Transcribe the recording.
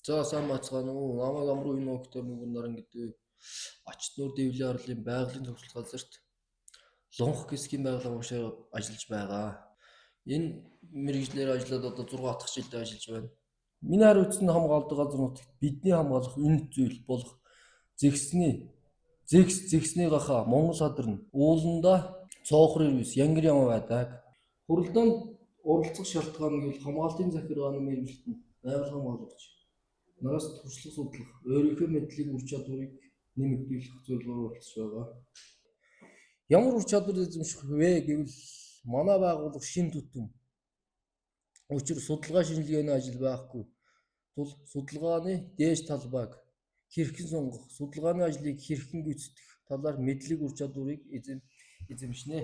За сайн бацгаана уу? Намайг Амруу энэ өгтөр мөнгөн наран гэдэг ач нуур дэвлэлийн арлын байгалийн төвшлөл газарт Лонх гисгийн байгалийн багшаар ажиллаж байгаа. Энэ мэргэжлэр ажиллаад одоо 6 дахь жилдээ ажиллаж байна. Миний хариуцсан хамгаалдаг газар нутагт бидний хамгаалах үнэт зүйл болох зэгсний гахаа Монгол хадарна ууланда цоохор ирвэс янгир яма байдаг. Хуралдаанд оролцох шалтгаан нь хамгаалтын захиргааны мэргэжилтэнд байгаль хамгаалагч нараас туршлага судлах, өөрийнхөө мэдлэг ур чадварыг нэмэгдүүлэх зорилгоор оролцож байгаа. Ямар ур чадвар эзэмших вэ гэвэл манай байгууллага шин тутам. Учир судалгаа шинжилгээний ажил байхгүй тул судалгааны дээж талбайг хэрхэн сонгох, судалгааны ажлыг хэрхэн гүйцэтгэх талаар мэдлэг ур чадварыг эзэмшнэ.